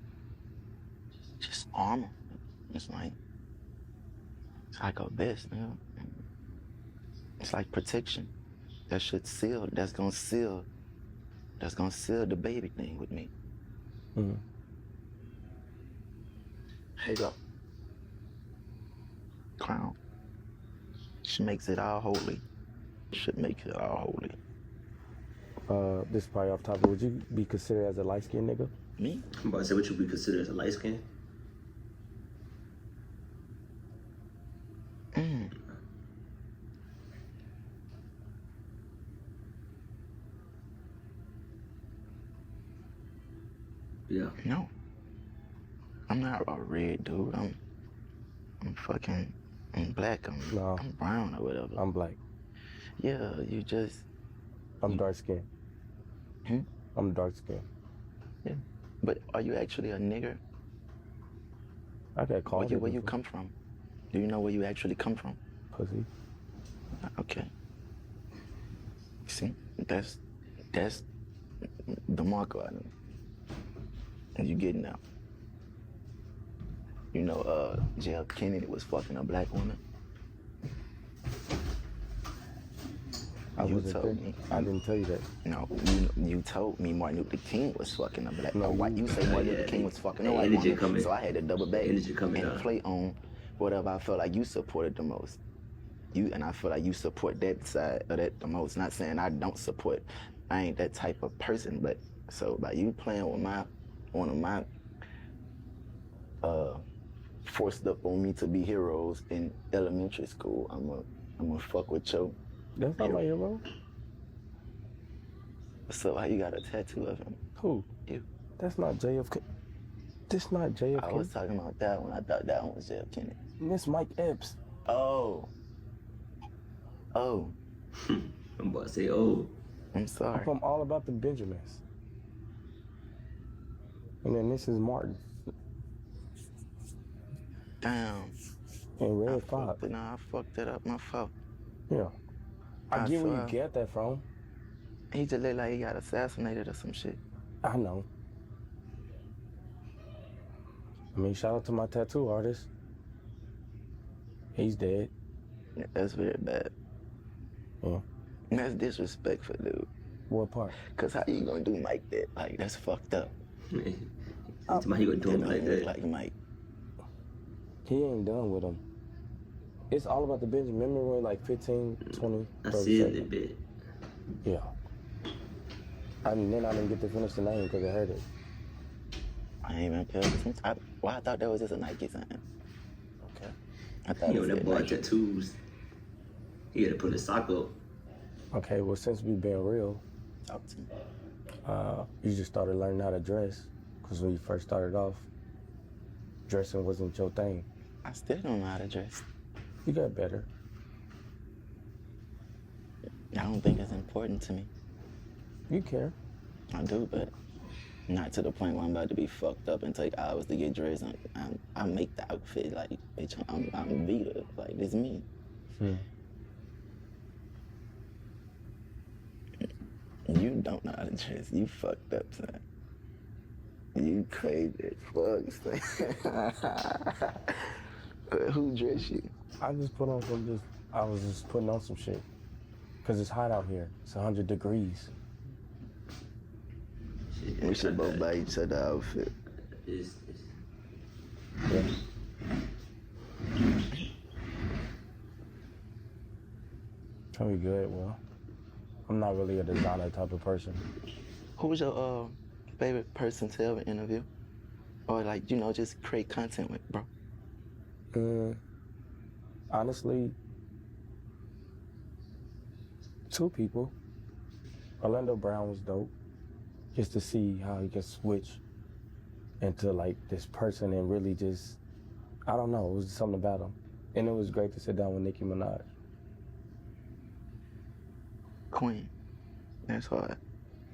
Just armor. It's like a vest, you know? It's like protection. That should seal, that's gonna seal the baby thing with me. Mm-hmm. Halo. Crown. She makes it all holy. Should make it all holy. This is probably off topic. Would you be considered as a light-skinned nigga? Me? I'm about to say, what you be considered as a light skin? Yeah. No. I'm not a red dude. I'm fucking, I'm black. No. I'm brown or whatever. I'm black. Yeah, you just. I'm dark-skinned. Hmm? I'm dark-skinned. Yeah. But are you actually a nigger? I got called Where you come from? Do you know where you actually come from? pussy. Okay. See, that's the marker I know. And you getting out. You know, J.F. Kennedy was fucking a black woman. I You wasn't told there. me. I didn't tell you that. No, you told me Martin Luther King was fucking a black. No, you say Martin Luther King was fucking a white energy woman. coming. So I had to double back Energy coming and out. play on whatever I felt like you supported the most. And I feel like you support that side of that the most. Not saying I don't support. I ain't that type of person, but so by you playing with one of my forced up on me to be heroes in elementary school, I'm gonna fuck with your. That's not my hero. So how you got a tattoo of him? Who? You. That's not JFK. This not JFK. I was talking about that one. I thought that one was J.F. Kennedy. This Mike Epps. Oh. I'm about to say, oh. I'm sorry. I'm from All About the Benjamins. And then this is Martin. Damn. And Red Fox. I fucked it up. My fault. Yeah. I get where swear. you get that from. He just looked like he got assassinated or some shit. I know. I mean, shout out to my tattoo artist. He's dead. Yeah, that's very bad. Yeah. That's disrespectful, dude. What part? Cause how you gonna do Mike that? Like, that's fucked up. How you gonna do him That like don't look that? like Mike. He ain't done with him. It's All About the Benjamin. Remember when like 15, 20, I 30 see it a seconds? bit. Yeah. And then I didn't get to finish the name because I heard it. I ain't even pay attention. I thought that was just a Nike sign. Okay. I thought You it know, that said boy Nike. tattoos. He had to put his sock up. Okay, well, since we been real, Talk to me. you just started learning how to dress. Because when you first started off, dressing wasn't your thing. I still don't know how to dress. You got better. I don't think it's important to me. You care. I do, but not to the point where I'm about to be fucked up and take hours to get dressed. I make the outfit like, bitch, I'm Vita. Like, it's me. You don't know how to dress. You fucked up, son. You crazy as fuck. Who dressed you? I just put on some I was just putting on some shit. Cause it's hot out here. It's 100 degrees. Shit, We I should both got buy each other outfit. it's Yeah. Can we good? Well, I'm not really a designer type of person. Who was your favorite person to ever interview? Or like, you know, just create content with, bro? Honestly, 2 people. Orlando Brown was dope. Just to see how he can switch into like this person and really just, I don't know, it was something about him. And it was great to sit down with Nicki Minaj. Queen. That's hard.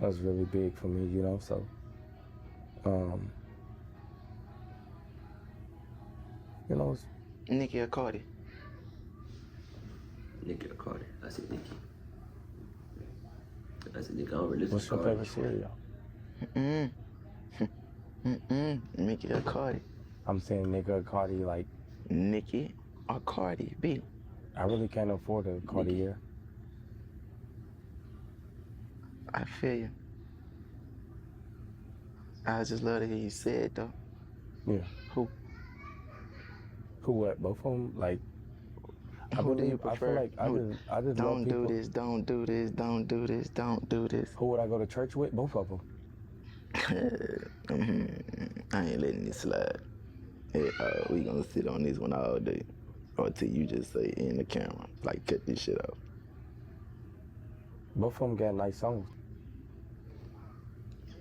That was really big for me, you know, so. You know, it's Nicki or Cardi? Nicki or Cardi. I said Nicki. I said Nicki. I don't really listen what's to your Cardi. favorite cereal? Nicki or Cardi? I'm saying nigga or Cardi, like, Nicki or Cardi B? I really can't afford a Cartier. I feel you. I just love to hear you say it though. Yeah. Who? Who what? Both of them? Like, Who do you I feel prefer? like I just love Don't people. do this, don't do this, don't do this, don't do this. Who would I go to church with? Both of them. I ain't letting this slide. Hey, we gonna sit on this one all day. Or till you just say in the camera, like cut this shit off. Both of them got nice songs.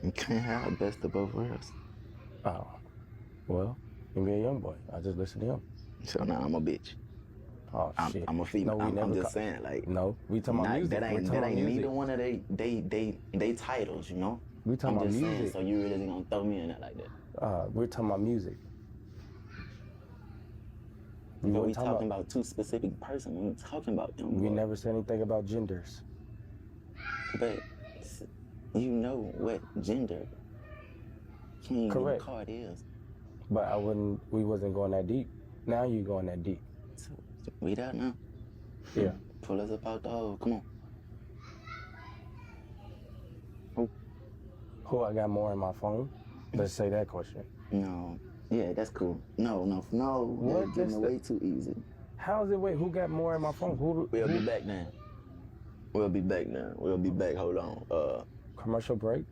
You can't have the best of both worlds. Oh, well, you be a young boy. I just listen to him. So now I'm a bitch. Oh shit. I'm a female. No, we I'm never just saying, like, No, we talking about music. that We ain't talking about music. neither one of they titles, you know. We talking I'm about just saying, music. so you really gonna throw me in there like that? We're talking about music. But we talking about 2 specific persons. We talking about them. We never said anything about genders. But you know what gender King Correct. and Card is. But we wasn't going that deep. Now you going that deep. So we there now. Yeah. Pull us up out the hole. Come on. Who I got more in my phone? Let's say that question. No. Yeah, that's cool. No. What? That's getting way too easy. How's it? Wait, who got more in my phone? We'll be back then. We'll be back now. We'll be back. Hold on. Commercial break.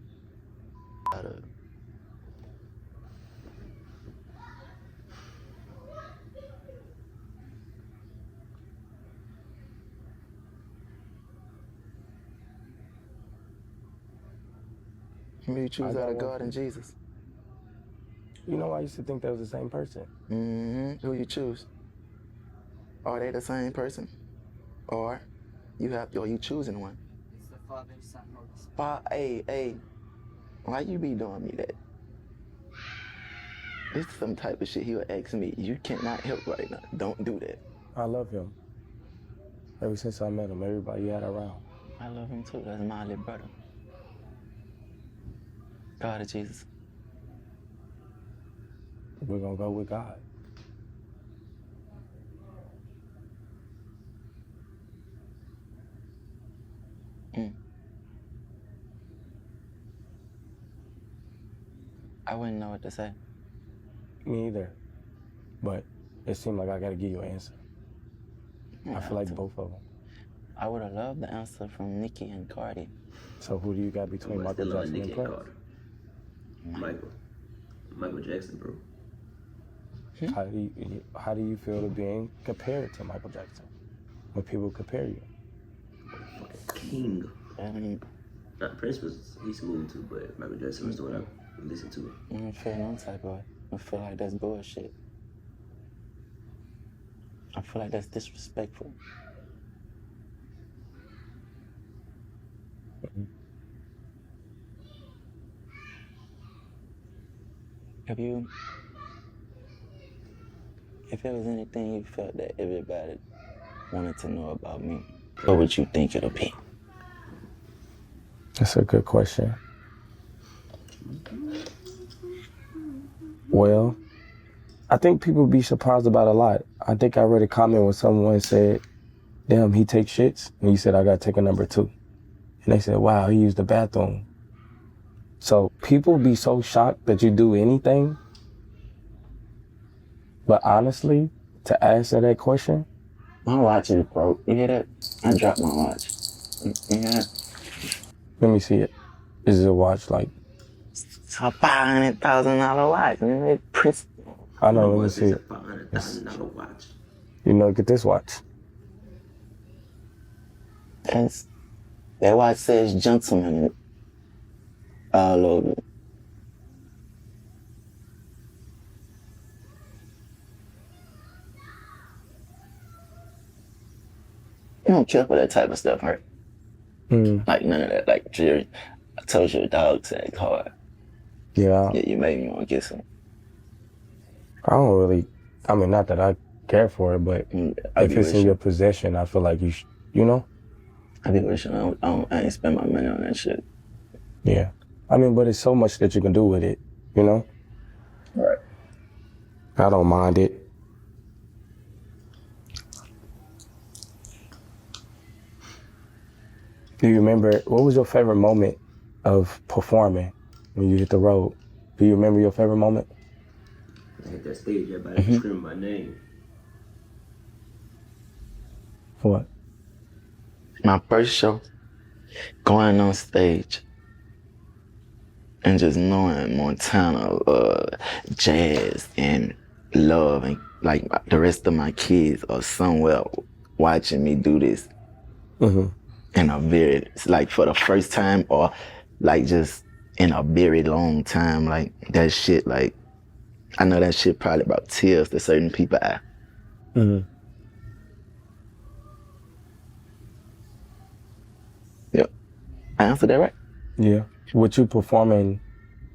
Who you choose I got out of one God for and you. Jesus? You know, I used to think that was the same person. Who you choose? Are they the same person? Or you choosing one? It's the Father, Son, Holy Spirit. Hey, why you be doing me that? This is some type of shit he would ask me. You cannot help right now. Don't do that. I love him. Ever since I met him, everybody had around. I love him too. That's my little brother. God or Jesus? We're gonna go with God. I wouldn't know what to say. Me either. But it seemed like I gotta give you an answer. I feel like both of them. I would have loved the answer from Nicki and Cardi. So who do you got between I'm Michael still on Jackson and Nicki and Prince? Cardi. Michael Jackson, bro. How do you feel to being compared to Michael Jackson? When people compare you? King. And Prince he's smooth too, but Michael Jackson was the one I listened to. I don't feel no type of way. I feel like that's bullshit. I feel like that's disrespectful. If there was anything you felt that everybody wanted to know about me, what would you think it'll be? That's a good question. Well, I think people be surprised about a lot. I think I read a comment where someone said, damn, he takes shits. And you said, I got to take a number 2. And they said, wow, he used the bathroom. So people be so shocked that you do anything. But honestly, to answer that question, My watch is broke. You hear that? I dropped my watch. You hear that? let me see it. Is it a watch like, It's a $500,000 watch. Man. It press. I know, let me It's see a it. $500,000 watch. You know, get this watch. That watch says gentleman all over it. You don't care for that type of stuff, right? Like none of that, like Jerry. I told you a dog tag hard. Yeah. Yeah, you made me want to get some. I don't really, I mean, not that I care for it, but I if be it's in wishing. your possession, I feel like you know? I be wishing I ain't spend my money on that shit. Yeah. I mean, but it's so much that you can do with it, you know? Right. I don't mind it. Do you remember, what was your favorite moment of performing when you hit the road? Do you remember your favorite moment? I hit that stage, everybody screaming my name. What? My first show, going on stage and just knowing Montana, jazz and love, and like the rest of my kids are somewhere watching me do this. In a very, like for the first time, or like just in a very long time, like that shit, like I know that shit probably brought tears to certain people. Yep. I answered that right? Yeah. With you performing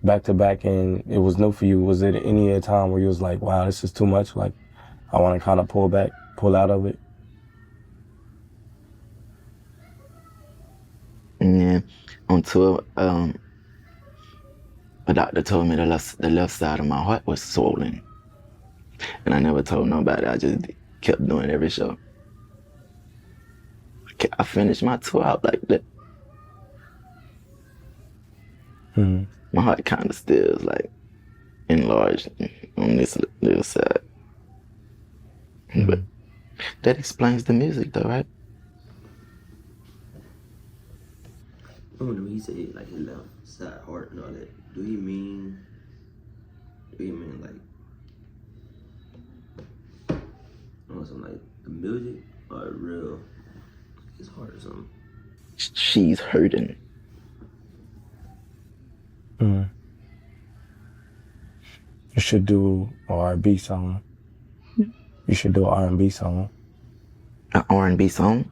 back to back and it was new for you, was it any other time where you was like, wow, this is too much? Like, I want to kind of pull out of it? And then on tour, the doctor told me the left side of my heart was swollen. And I never told nobody. I just kept doing every show. I finished my tour out like that. My heart kind of still is like enlarged on this little side. But that explains the music though, right? When he said like his left side heart and all that, do he mean like something like the music or real his heart or something? She's hurting. You should do an R&B song. You should do an R&B song. An R&B song?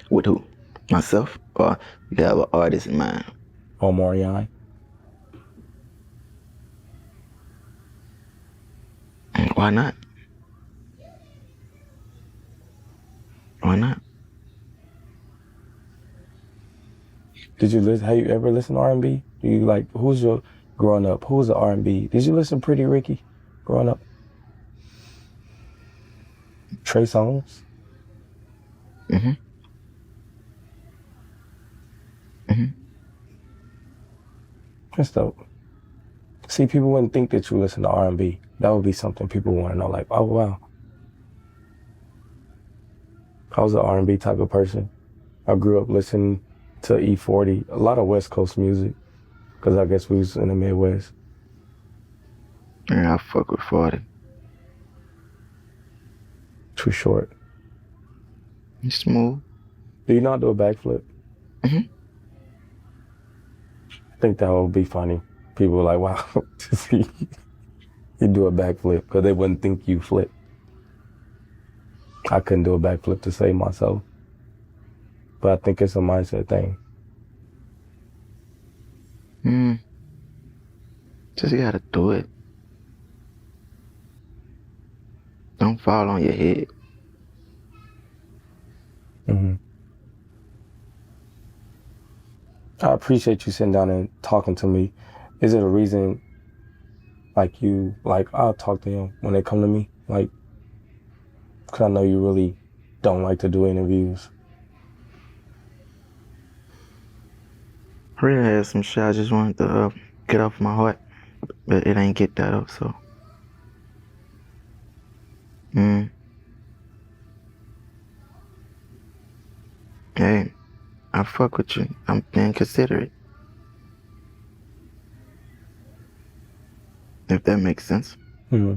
With who? Myself? Or you have an artist in mind? Or Moriarty. Why not? Why not? Did you listen? Have you ever listened to R&B? Do you like, who's your, growing up, who's the R&B? Did you listen to Pretty Ricky growing up? Trey Songz? That's dope. See, people wouldn't think that you listen to R&B. That would be something people want to know, like, oh, wow. I was an R&B type of person. I grew up listening to E40, a lot of West Coast music, because I guess we was in the Midwest. Yeah, I fuck with 40. Too short. He's smooth. Do you know how to do a backflip? I think that would be funny. People are like, wow, to see you do a backflip, because they wouldn't think you flip. I couldn't do a backflip to save myself. But I think it's a mindset thing. Just gotta do it. Don't fall on your head. I appreciate you sitting down and talking to me. Is it a reason, Like you, like I'll talk to him when they come to me, like, cause I know you really don't like to do interviews. I really had some shit I just wanted to get off my heart, but it ain't get that up, so. Hey, I fuck with you. I'm being considerate. If that makes sense. Mm-hmm.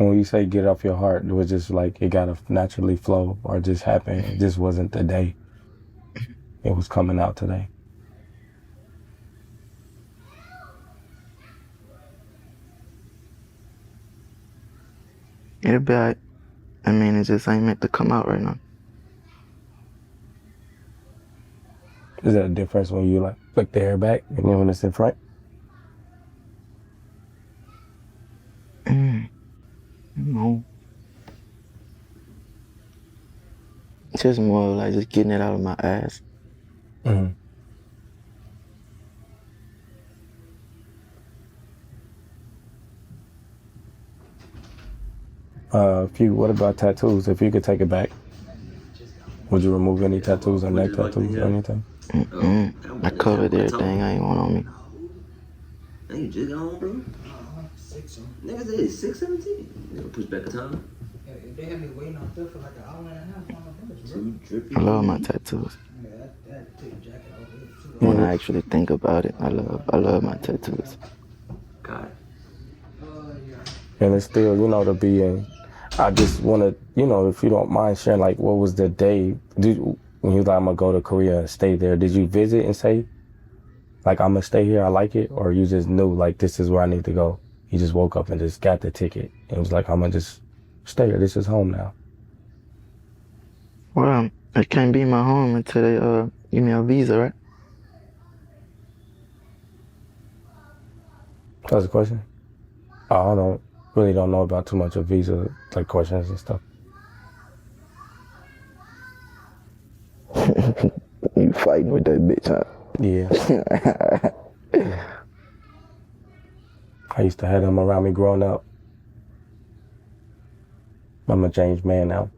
When you say get off your heart, it was just like it gotta naturally flow or just happen. It just wasn't the day. It was coming out today. It'll be alright. I mean, it just ain't meant to come out right now. Is that a difference when you like flick the hair back and then when it's in front? No. It's just more like just getting it out of my ass. Mm-hmm. What about tattoos? If you could take it back, would you remove any tattoos or neck tattoos or anything? I covered everything I ain't want on me. Hey, you just got home, bro? Nigga said 6:17. Nigga push back a time. They had me waiting out there for like an hour and a half on the bus, bro. Too drippy. I love my tattoos. Yeah, I had to take a jacket off too. When I actually think about it, I love my tattoos. God. And it's still, to be in. I just want to, if you don't mind sharing, like, what was the day? When you like, I'm going to go to Korea and stay there, did you visit and say, like, I'm going to stay here, I like it? Or you just knew, like, this is where I need to go? You just woke up and just got the ticket. And it was like, I'm going to just stay here. This is home now. Well, it can't be my home until they give me a visa, right? That's the question? I really don't know about too much of visa, like, questions and stuff. You fighting with that bitch, huh? Yeah. I used to have them around me growing up. I'm a changed man now.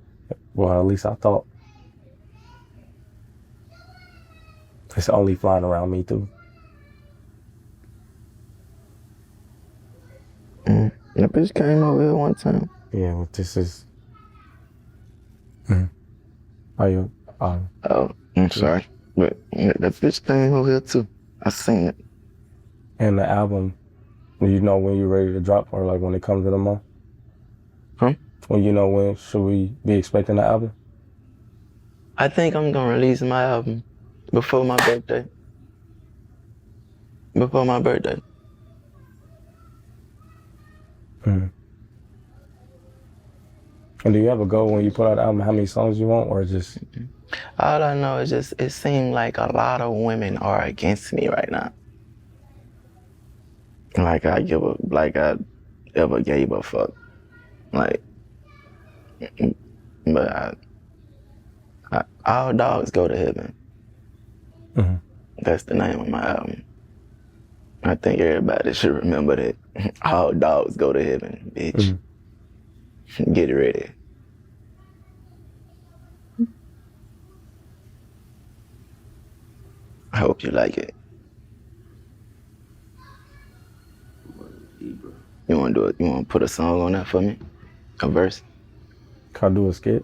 Well, at least I thought. It's only flying around me, too. That bitch came over here one time. Yeah, but this is... Are you... Oh, I'm sorry. But that bitch came over here, too. I seen it. And the album, do you know when you're ready to drop or, like, when it comes to the month? Huh? When should we be expecting the album? I think I'm gonna release my album before my birthday. Before my birthday. And do you have a goal when you put out the album, how many songs you want, or just... All I know is just, it seems like a lot of women are against me right now. Like I ever gave a fuck. Like, but all dogs go to heaven. That's the name of my album. I think everybody should remember that. All dogs go to heaven, bitch. Get ready. I hope you like it. You wanna do it? You wanna put a song on that for me? A verse? Can I do a skit?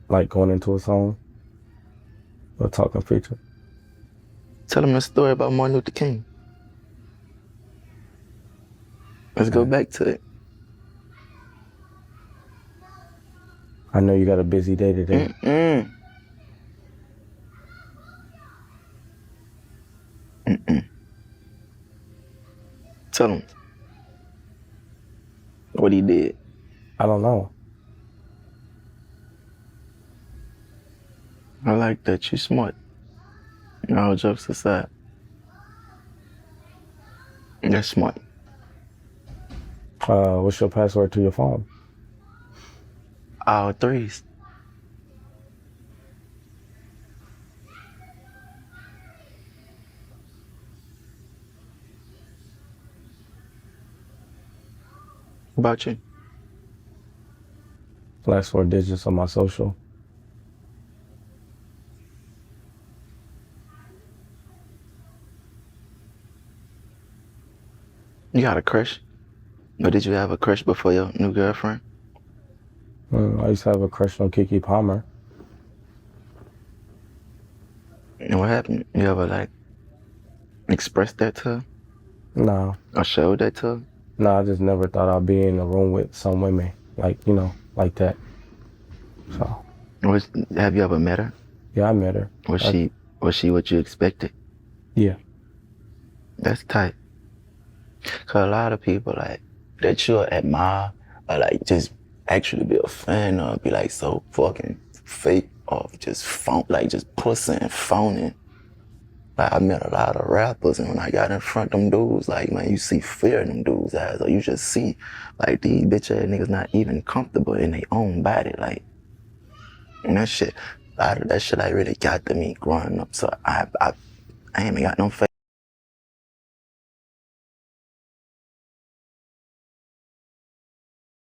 Like going into a song? Or talking feature? Tell them the story about Martin Luther King. Let's go back to it. I know you got a busy day today. Tell him what he did. I don't know. I like that. You're smart. All jokes aside. You're smart. What's your password to your phone? All threes. about you? Last 4 digits on my social. You got a crush? Or did you have a crush before your new girlfriend? I used to have a crush on Kiki Palmer. And what happened? You ever like expressed that to her? No, Or showed that to her? no, I just never thought I'd be in a room with some women like like that. So Have you ever met her? yeah, I met her. Was she what you expected? Yeah. That's tight. Cause a lot of people like that you'll admire or like just actually be a fan of be like so fucking fake or just just pussy and phony. Like I met a lot of rappers and when I got in front of them dudes, like man, you see fear in them dudes' eyes or you just see like these bitch ass niggas not even comfortable in their own body. Like and that shit, a lot of that shit like really got to me growing up. So I ain't even got no faith.